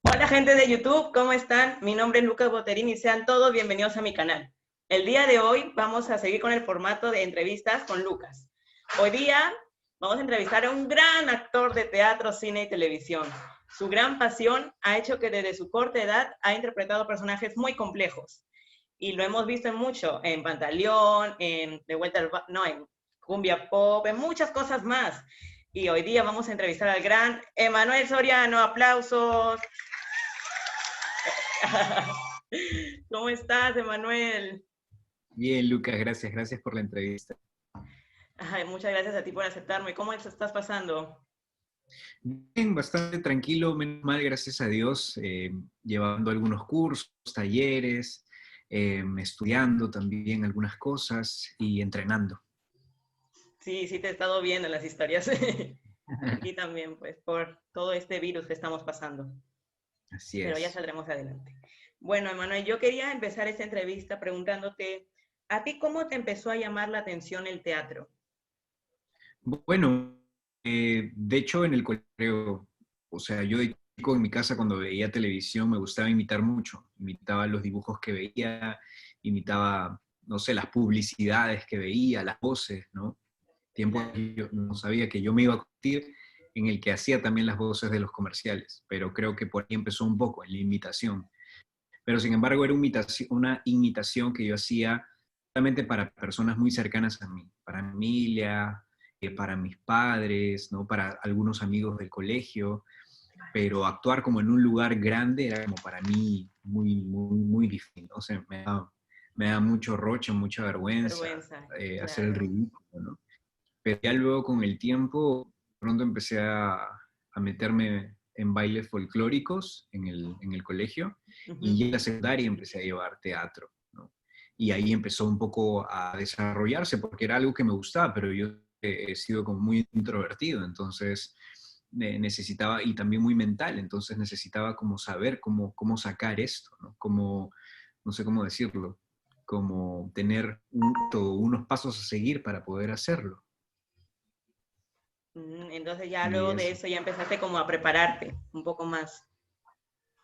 Hola gente de YouTube, ¿cómo están? Mi nombre es Lucas Boterini y sean todos bienvenidos a mi canal. El día de hoy vamos a seguir con el formato de entrevistas con Lucas. Hoy día vamos a entrevistar a un gran actor de teatro, cine y televisión. Su gran pasión ha hecho que desde su corta edad ha interpretado personajes muy complejos. Y lo hemos visto en mucho, en Pantaleón, en De Vuelta al no, en Cumbia Pop, en muchas cosas más. Y hoy día vamos a entrevistar al gran Emanuel Soriano. ¡Aplausos! ¿Cómo estás, Emanuel? Bien, Lucas, gracias por la entrevista. Ay, muchas gracias a ti por aceptarme. ¿Cómo te estás pasando? Bien, bastante tranquilo, menos mal, gracias a Dios, llevando algunos cursos, talleres, estudiando también algunas cosas y entrenando. Sí, sí te he estado viendo en las historias. Aquí también, pues, por todo este virus que estamos pasando. Así Pero ya es. saldremos adelante. Bueno, Emanuel, yo quería empezar esta entrevista preguntándote, ¿a ti cómo te empezó a llamar la atención el teatro? Bueno, de hecho en el colegio, o sea, yo de chico en mi casa cuando veía televisión me gustaba imitar mucho. Imitaba los dibujos que veía, imitaba, no sé, las publicidades que veía, las voces, ¿no? Tiempo Claro. que yo no sabía que yo me iba a convertir en el que hacía también las voces de los comerciales, pero creo que por ahí empezó un poco, en la imitación. Pero sin embargo era una imitación que yo hacía solamente para personas muy cercanas a mí, para mi familia, para mis padres, ¿no? Para algunos amigos del colegio, pero actuar como en un lugar grande era como para mí muy difícil, ¿no? O sea, me da mucho roche, mucha vergüenza Vergüenza, hacer el claro. ridículo, ¿no? Pero ya luego con el tiempo, pronto empecé a meterme en bailes folclóricos en el colegio y Ujú. ya en la secundaria empecé a llevar teatro, ¿no? Y ahí empezó un poco a desarrollarse porque era algo que me gustaba, pero yo he sido como muy introvertido, entonces necesitaba, y también muy mental, entonces necesitaba como saber cómo sacar esto, ¿no? Como, no sé cómo decirlo, como tener unos pasos a seguir para poder hacerlo. Entonces ya Y luego de eso. eso ya empezaste como a prepararte un poco más.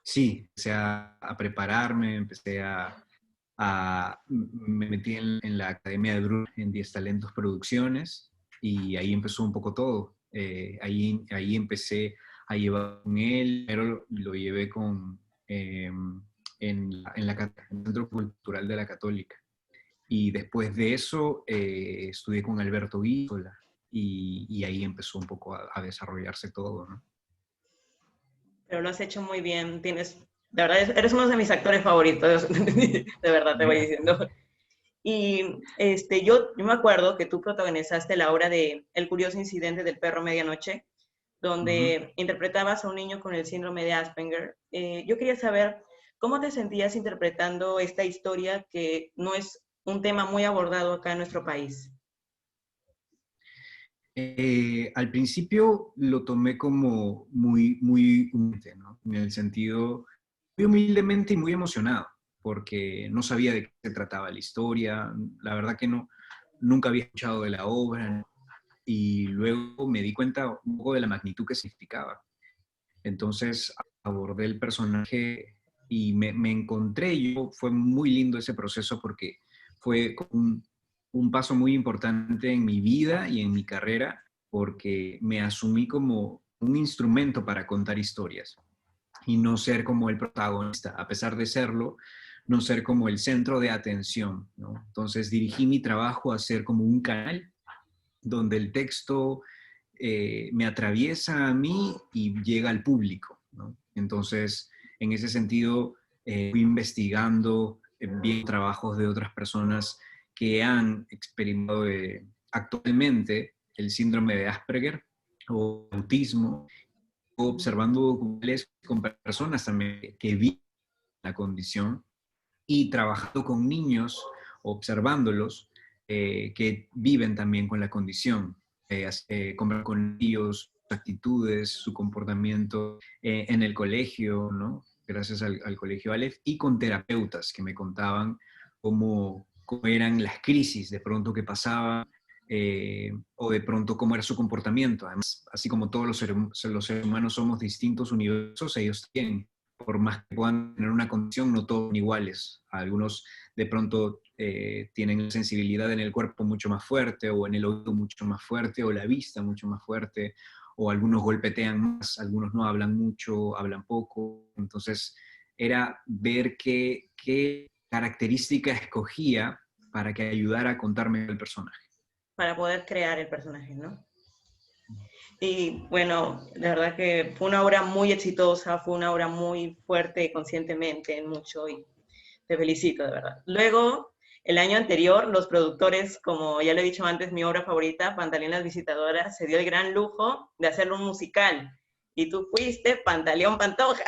Sí, empecé a prepararme, me metí en la Academia de Brun en 10 Talentos Producciones y ahí empezó un poco todo. Ahí empecé a llevar con él, pero lo llevé en el Centro Cultural de la Católica. Y después de eso estudié con Alberto Guízola y ahí empezó un poco a desarrollarse todo, ¿no? Pero lo has hecho muy bien. De verdad, eres uno de mis actores favoritos. De verdad te voy diciendo. Y yo me acuerdo que tú protagonizaste la obra de El curioso incidente del perro medianoche, Ujú. donde interpretabas a un niño con el síndrome de Asperger. Yo quería saber cómo te sentías interpretando esta historia que no es un tema muy abordado acá en nuestro país. Al principio lo tomé como muy humilde, ¿no? En el sentido, muy humildemente y muy emocionado, porque no sabía de qué se trataba la historia, la verdad que no, nunca había escuchado de la obra, ¿no? Y luego me di cuenta un poco de la magnitud que significaba. Entonces abordé el personaje y me encontré yo, fue muy lindo ese proceso porque fue un paso muy importante en mi vida y en mi carrera porque me asumí como un instrumento para contar historias y no ser como el protagonista, a pesar de serlo, no ser como el centro de atención, ¿no? Entonces dirigí mi trabajo a ser como un canal donde el texto me atraviesa a mí y llega al público, ¿no? Entonces, en ese sentido, fui investigando bien trabajos de otras personas que han experimentado actualmente el síndrome de Asperger o autismo, observando documentales con personas también que viven la condición y trabajando con niños, observándolos, que viven también con la condición, con ellos, sus actitudes, su comportamiento en el colegio, ¿no? Gracias al Colegio Aleph, y con terapeutas que me contaban cómo eran las crisis de pronto que pasaban, o de pronto cómo era su comportamiento. Además, así como todos los seres humanos somos distintos universos, ellos tienen por más que puedan tener una condición, no todos son iguales. Algunos de pronto tienen sensibilidad en el cuerpo mucho más fuerte, o en el oído mucho más fuerte, o la vista mucho más fuerte, o algunos golpetean más, algunos no hablan mucho, hablan poco. Entonces, era ver qué característica escogía para que ayudara a contarme el personaje. Para poder crear el personaje, ¿no? Y bueno, la verdad que fue una obra muy exitosa, fue una obra muy fuerte conscientemente en mucho y te felicito, de verdad. Luego, el año anterior, los productores, como ya lo he dicho antes, mi obra favorita, Pantaleón las visitadoras, se dio el gran lujo de hacerlo un musical. Y tú fuiste Pantaleón Pantoja.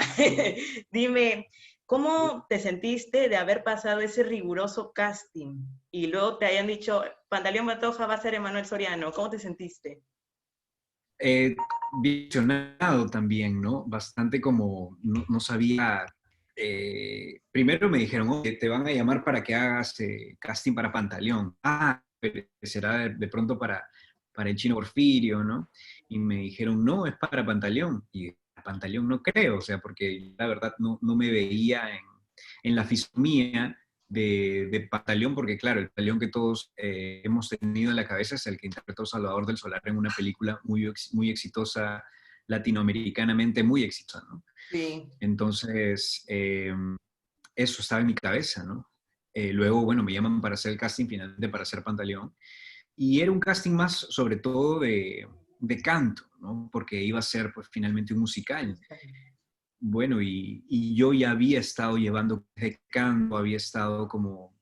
Dime, ¿cómo te sentiste de haber pasado ese riguroso casting? Y luego te hayan dicho, Pantaleón Pantoja va a ser Emanuel Soriano. ¿Cómo te sentiste? Visionado también, ¿no? Bastante como, no sabía. Primero me dijeron, oye, te van a llamar para que hagas casting para Pantaleón. Ah, pero será de pronto para el Chino Porfirio, ¿no? Y me dijeron, no, es para Pantaleón. Y Pantaleón no creo, o sea, porque la verdad no me veía en la fisonomía de Pantaleón, porque claro, el Pantaleón que todos hemos tenido en la cabeza es el que interpretó Salvador del Solar en una película muy exitosa, latinoamericanamente muy exitosa, ¿no? Sí. Entonces, eso estaba en mi cabeza, ¿no? Luego, bueno, me llaman para hacer el casting finalmente para hacer Pantaleón, y era un casting más sobre todo de canto, ¿no? Porque iba a ser pues finalmente un musical. Bueno, y yo ya había estado llevando de canto, había estado como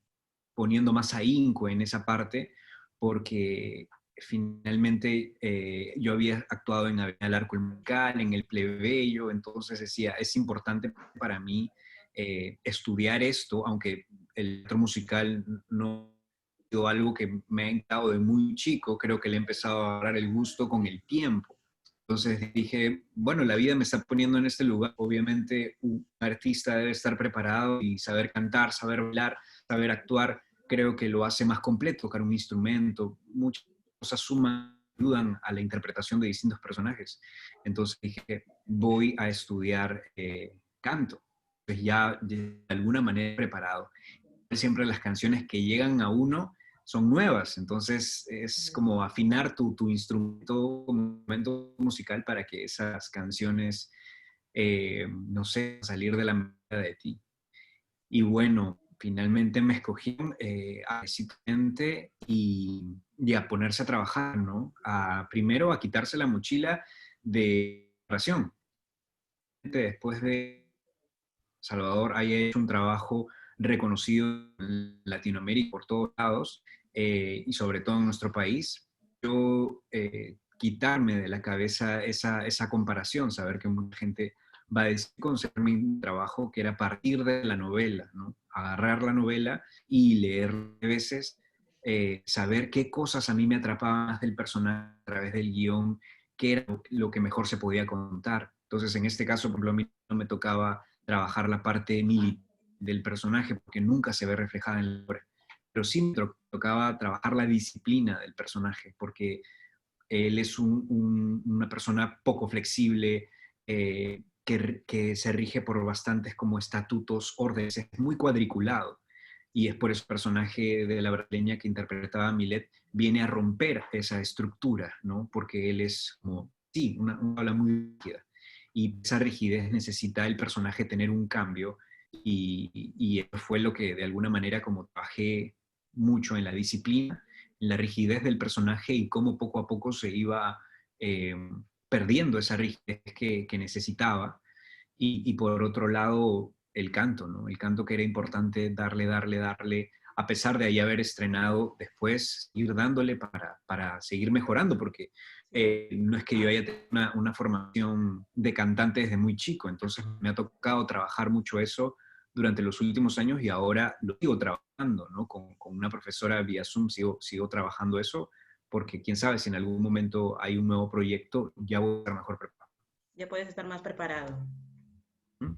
poniendo más ahínco en esa parte, porque finalmente yo había actuado en El Arco el Musical, en El Plebeyo, entonces decía, es importante para mí estudiar esto, aunque el teatro musical no ha sido algo que me ha encantado de muy chico, creo que le he empezado a agarrar el gusto con el tiempo. Entonces dije, bueno, la vida me está poniendo en este lugar. Obviamente un artista debe estar preparado y saber cantar, saber bailar, saber actuar. Creo que lo hace más completo, tocar un instrumento. Muchas cosas suman, ayudan a la interpretación de distintos personajes. Entonces dije, voy a estudiar canto. Pues ya de alguna manera preparado. Siempre las canciones que llegan a uno son nuevas, entonces es como afinar tu instrumento musical para que esas canciones, no sé, salir de la mente de ti. Y bueno, finalmente me escogieron y a ponerse a trabajar, ¿no? Primero a quitarse la mochila de oración. Después de Salvador haya hecho un trabajo reconocido en Latinoamérica por todos lados, y sobre todo en nuestro país, yo quitarme de la cabeza esa comparación, saber que mucha gente va a decir con ser mi trabajo que era partir de la novela, ¿no? Agarrar la novela y leer veces, saber qué cosas a mí me atrapaban más del personaje a través del guión, qué era lo que mejor se podía contar. Entonces, en este caso, por ejemplo, a mí no me tocaba trabajar la parte militar del personaje, porque nunca se ve reflejada en la obra. Pero sí me tocaba trabajar la disciplina del personaje, porque él es una persona poco flexible, que se rige por bastantes como estatutos, órdenes, es muy cuadriculado. Y es por eso el personaje de la brasileña que interpretaba a Milet viene a romper esa estructura, ¿no? Porque él es como, sí, una habla muy rígida. Y esa rigidez necesita el personaje tener un cambio, y eso fue lo que de alguna manera como trabajé mucho en la disciplina, en la rigidez del personaje y cómo poco a poco se iba eh, perdiendo esa rigidez que necesitaba. Y por otro lado, el canto, ¿no? El canto que era importante darle, a pesar de ahí haber estrenado después, ir dándole para seguir mejorando, porque no es que yo haya tenido una formación de cantante desde muy chico, entonces me ha tocado trabajar mucho eso durante los últimos años y ahora lo sigo trabajando, ¿no? Con una profesora vía Zoom sigo trabajando eso, porque quién sabe si en algún momento hay un nuevo proyecto, ya voy a estar mejor preparado. Ya puedes estar más preparado. ¿Mm?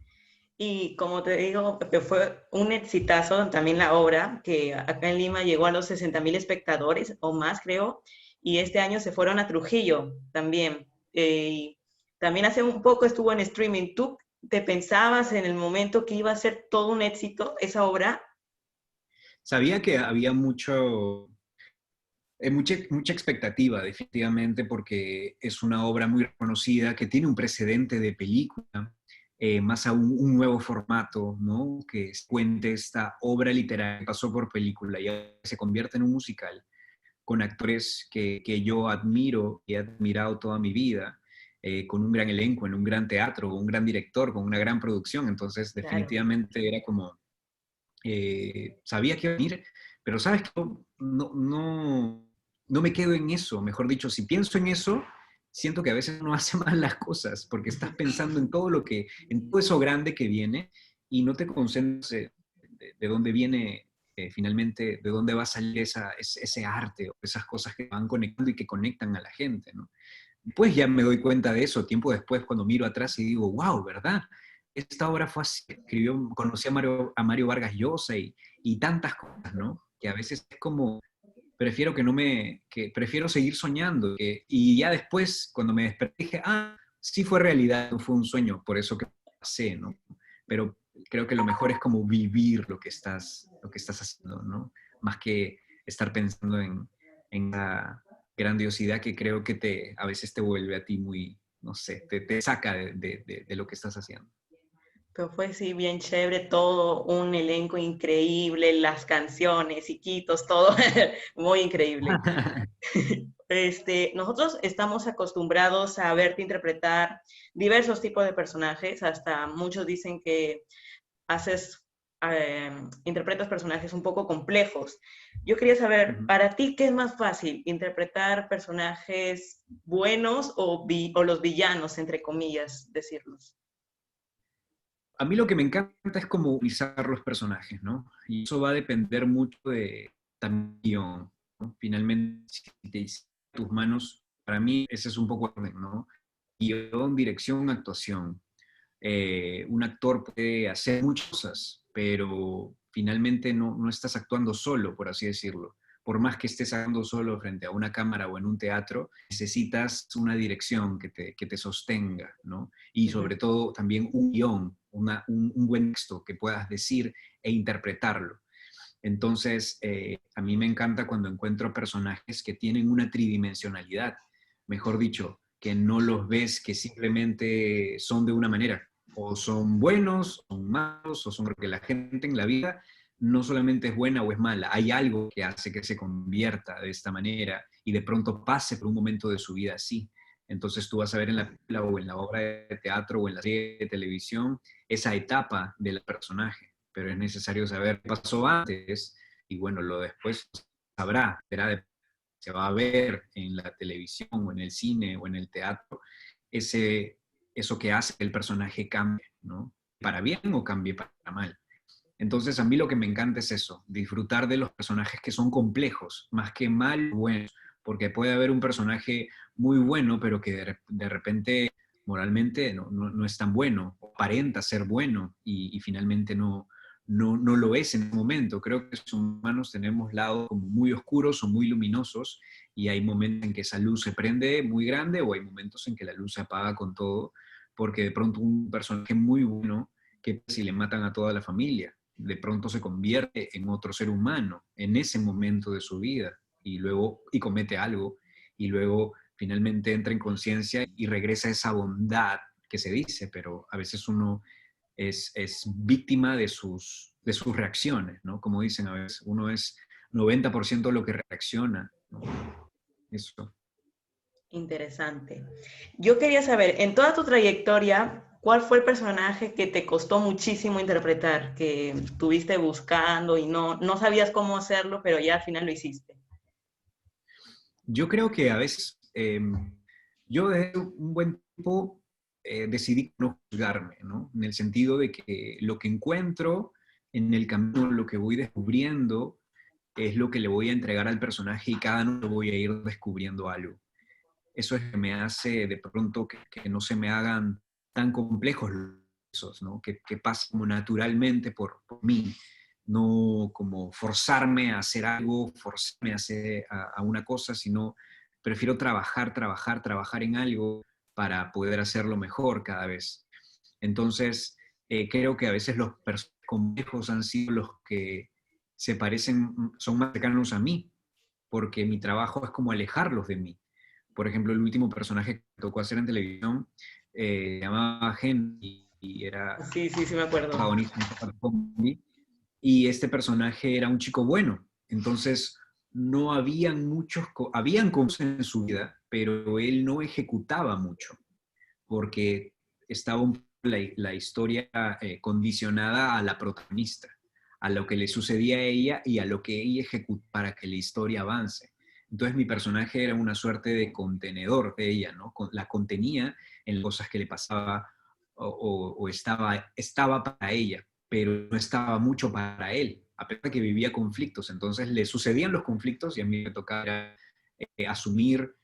Y como te digo, que fue un exitazo también la obra, que acá en Lima llegó a los 60,000 espectadores o más, creo, y este año se fueron a Trujillo también. Y también hace un poco estuvo en streaming. ¿Tú ¿Te pensabas en el momento que iba a ser todo un éxito esa obra? Sabía que había mucha expectativa, definitivamente, porque es una obra muy reconocida, que tiene un precedente de película, más aún un nuevo formato, ¿no? Que cuente esta obra literaria que pasó por película y ahora se convierte en un musical, con actores que yo admiro y he admirado toda mi vida, con un gran elenco, en un gran teatro, un gran director, con una gran producción. Entonces, Claro. definitivamente era como, sabía que iba a venir, pero sabes que no me quedo en eso. Mejor dicho, si pienso en eso, siento que a veces no hace mal las cosas, porque estás pensando en en todo eso grande que viene y no te concentras de dónde viene, finalmente, de dónde va a salir ese arte o esas cosas que van conectando y que conectan a la gente, ¿no? Pues ya me doy cuenta de eso tiempo después cuando miro atrás y digo, wow, ¿verdad? Esta obra fue así, conocí a Mario Vargas Llosa y tantas cosas, ¿no? Que a veces es como, prefiero que prefiero seguir soñando. Y ya después, cuando me desperté, dije, sí fue realidad, no fue un sueño, por eso que pasé, ¿no? Pero creo que lo mejor es como vivir lo que estás haciendo, ¿no? Más que estar pensando en la grandiosidad que creo que a veces te vuelve a ti muy, no sé, te saca de lo que estás haciendo. Pero fue sí bien chévere, todo un elenco increíble, las canciones, Iquitos, todo muy increíble. Nosotros estamos acostumbrados a verte interpretar diversos tipos de personajes, hasta muchos dicen que haces, interpretas personajes un poco complejos. Yo quería saber, Ujú. para ti, ¿qué es más fácil? ¿Interpretar personajes buenos o los villanos, entre comillas, decirlos? A mí lo que me encanta es como utilizar los personajes, ¿no? Y eso va a depender mucho de también, ¿no? Finalmente, si te hiciste tus manos, para mí ese es un poco orden, ¿no? Guión, dirección, actuación. Un actor puede hacer muchas cosas, pero finalmente no estás actuando solo, por así decirlo. Por más que estés actuando solo frente a una cámara o en un teatro, necesitas una dirección que te sostenga, ¿no? Y Ujú. sobre todo también un guión, un buen texto que puedas decir e interpretarlo. Entonces, a mí me encanta cuando encuentro personajes que tienen una tridimensionalidad, mejor dicho, que no los ves que simplemente son de una manera, o son buenos, son malos, o son porque la gente en la vida no solamente es buena o es mala, hay algo que hace que se convierta de esta manera y de pronto pase por un momento de su vida así. Entonces tú vas a ver en la película o en la obra de teatro o en la serie de televisión esa etapa del personaje, pero es necesario saber qué pasó antes y bueno, lo después sabrá, se va a ver en la televisión o en el cine o en el teatro, eso que hace que el personaje cambie, ¿no? Para bien o cambie para mal. Entonces, a mí lo que me encanta es eso, disfrutar de los personajes que son complejos, más que mal o buenos, porque puede haber un personaje muy bueno, pero que de repente moralmente no es tan bueno, o aparenta ser bueno y finalmente no lo es en el momento. Creo que los humanos tenemos lados como muy oscuros o muy luminosos y hay momentos en que esa luz se prende muy grande o hay momentos en que la luz se apaga con todo, porque de pronto un personaje muy bueno, que si le matan a toda la familia, de pronto se convierte en otro ser humano en ese momento de su vida y luego y comete algo y luego finalmente entra en conciencia y regresa a esa bondad que se dice, pero a veces uno es víctima de sus reacciones, ¿no? Como dicen a veces, uno es 90% lo que reacciona, ¿no? Eso. Interesante. Yo quería saber, en toda tu trayectoria, ¿cuál fue el personaje que te costó muchísimo interpretar, que estuviste buscando y no sabías cómo hacerlo, pero ya al final lo hiciste? Yo creo que a veces, yo desde un buen tiempo decidí no juzgarme, ¿no? En el sentido de que lo que encuentro en el camino, lo que voy descubriendo, es lo que le voy a entregar al personaje y cada noche voy a ir descubriendo algo. Eso es que me hace de pronto que no se me hagan tan complejos los, ¿no? Que pasen como naturalmente por mí, no como forzarme a hacer algo, forzarme a hacer a una cosa, sino prefiero trabajar en algo para poder hacerlo mejor cada vez. Entonces, creo que a veces los personajes complejos han sido los que se parecen, son más cercanos a mí, porque mi trabajo es como alejarlos de mí. Por ejemplo, el último personaje que me tocó hacer en televisión se llamaba Henry y era Sí, sí, sí me acuerdo. protagonista en Total Comedy, y este personaje era un chico bueno. Entonces, no habían habían cosas en su vida, pero él no ejecutaba mucho, porque estaba la historia condicionada a la protagonista, a lo que le sucedía a ella y a lo que ella ejecutaba para que la historia avance. Entonces mi personaje era una suerte de contenedor de ella, ¿no? La contenía en cosas que le pasaba o estaba para ella, pero no estaba mucho para él, a pesar de que vivía conflictos. Entonces le sucedían los conflictos y a mí me tocaba asumir,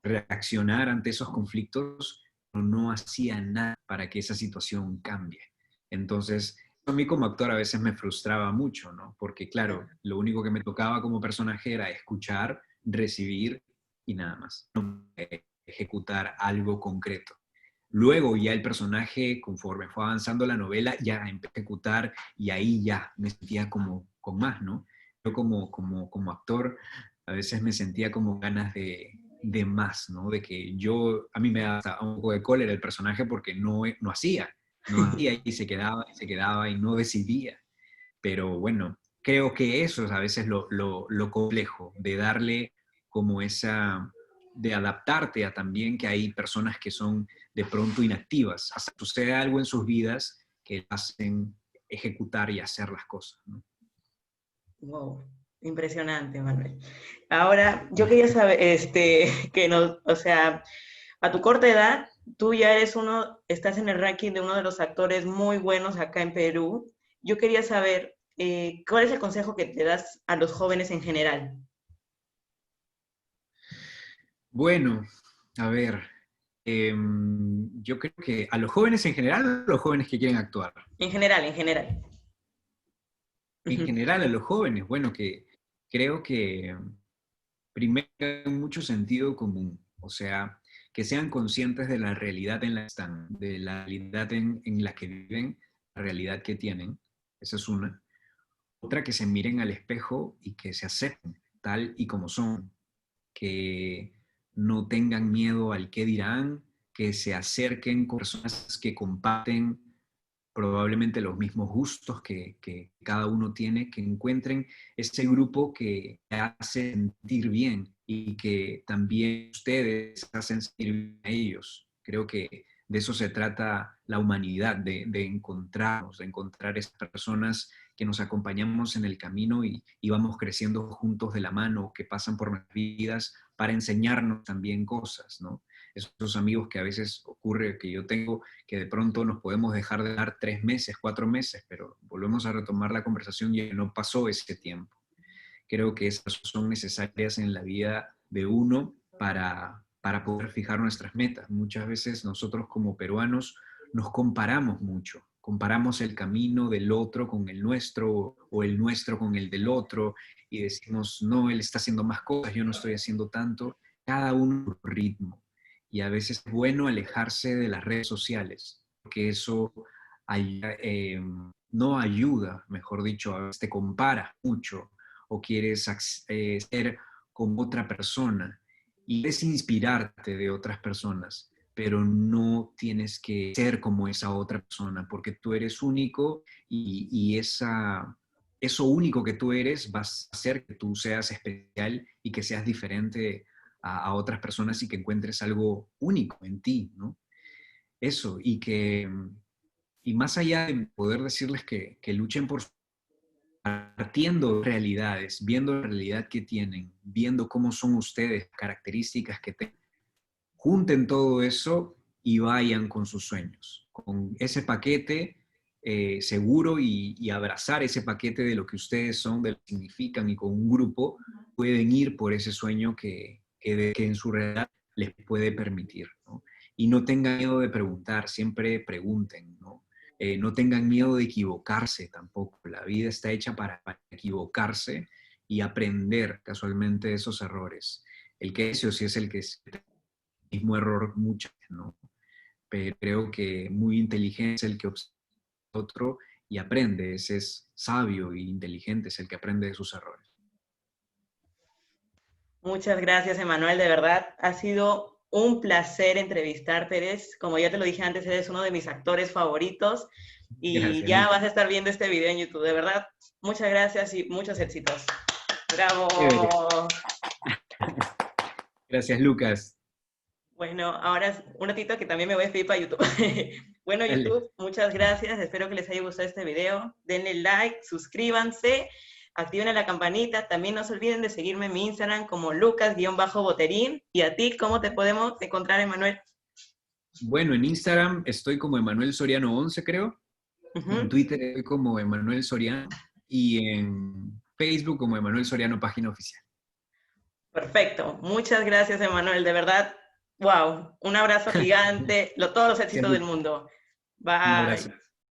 reaccionar ante esos conflictos, pero no hacía nada para que esa situación cambie. Entonces, a mí como actor a veces me frustraba mucho, ¿no? Porque claro, lo único que me tocaba como personaje era escuchar, recibir y nada más. No ejecutar algo concreto. Luego ya el personaje, conforme fue avanzando la novela, ya empecé a ejecutar y ahí ya me sentía como con más, ¿no? Yo como actor a veces me sentía como ganas de más, ¿no? De que a mí me da hasta un poco de cólera el personaje porque no hacía y se quedaba y no decidía. Pero bueno, creo que eso es a veces lo complejo, de darle como de adaptarte a también que hay personas que son de pronto inactivas, hasta sucede algo en sus vidas que hacen ejecutar y hacer las cosas, ¿no? Wow, impresionante, Manuel. Ahora, yo quería saber, que no, o sea, a tu corta edad, tú ya estás en el ranking de uno de los actores muy buenos acá en Perú. Yo quería saber, ¿cuál es el consejo que te das a los jóvenes en general? Bueno, a ver, yo creo que a los jóvenes en general, a los jóvenes que quieren actuar. En general, en general. En Ujú. general, a los jóvenes, bueno, que creo que primero en mucho sentido común, o sea, que sean conscientes de la realidad en la que están, de la realidad en la que viven, la realidad que tienen. Esa es una. Otra, que se miren al espejo y que se acepten tal y como son, que no tengan miedo al qué dirán, que se acerquen con personas que comparten probablemente los mismos gustos que cada uno tiene, que encuentren ese grupo que hace sentir bien y que también ustedes hacen sentir bien a ellos. Creo que de eso se trata la humanidad, de encontrarnos, de encontrar esas personas que nos acompañamos en el camino y vamos creciendo juntos de la mano, que pasan por nuestras vidas para enseñarnos también cosas, ¿no? Esos amigos que a veces ocurre que yo tengo, que de pronto nos podemos dejar de dar 3 meses, 4 meses, pero volvemos a retomar la conversación y no pasó ese tiempo. Creo que esas son necesarias en la vida de uno para poder fijar nuestras metas. Muchas veces nosotros como peruanos nos comparamos mucho, comparamos el camino del otro con el nuestro o el nuestro con el del otro y decimos, no, él está haciendo más cosas, yo no estoy haciendo tanto, cada uno a su ritmo. Y a veces es bueno alejarse de las redes sociales, porque eso no ayuda, mejor dicho, a veces te comparas mucho o quieres ser como otra persona y es inspirarte de otras personas, pero no tienes que ser como esa otra persona porque tú eres único y eso único que tú eres va a hacer que tú seas especial y que seas diferente a otras personas y que encuentres algo único en ti, ¿no? Eso, y más allá de poder decirles que luchen por partiendo de realidades, viendo la realidad que tienen, viendo cómo son ustedes, características que tienen, junten todo eso y vayan con sus sueños, con ese paquete seguro y abrazar ese paquete de lo que ustedes son, de lo que significan y con un grupo pueden ir por ese sueño que en su realidad les puede permitir, ¿no? Y no tengan miedo de preguntar, siempre pregunten, ¿no? No tengan miedo de equivocarse tampoco. La vida está hecha para equivocarse y aprender casualmente de esos errores. El que es o si es el que es el mismo error muchas veces, ¿no? pero creo que muy inteligente es el que observa a otro y aprende. Ese es sabio y inteligente, es el que aprende de sus errores. Muchas gracias, Emanuel. De verdad, ha sido un placer entrevistarte. Eres, como ya te lo dije antes, eres uno de mis actores favoritos y Gracias, ya Lucas. vas a estar viendo este video en YouTube. De verdad, muchas gracias y muchos éxitos. ¡Bravo! Chévere. Gracias, Lucas. Bueno, ahora es un ratito que también me voy a despedir para YouTube. Bueno, Dale. YouTube, muchas gracias. Espero que les haya gustado este video. Denle like, suscríbanse, activen la campanita. También no se olviden de seguirme en mi Instagram como lucas-boterín. Y a ti, ¿cómo te podemos encontrar, Emanuel? Bueno, en Instagram estoy como Emanuel Soriano 11, creo. En Ujú. Twitter estoy como Emanuel Soriano. Y en Facebook como Emanuel Soriano, página oficial. Perfecto. Muchas gracias, Emanuel. De verdad, wow. Un abrazo gigante. Todos los Gracias, éxitos del Lucas. mundo. Un abrazo. Bye.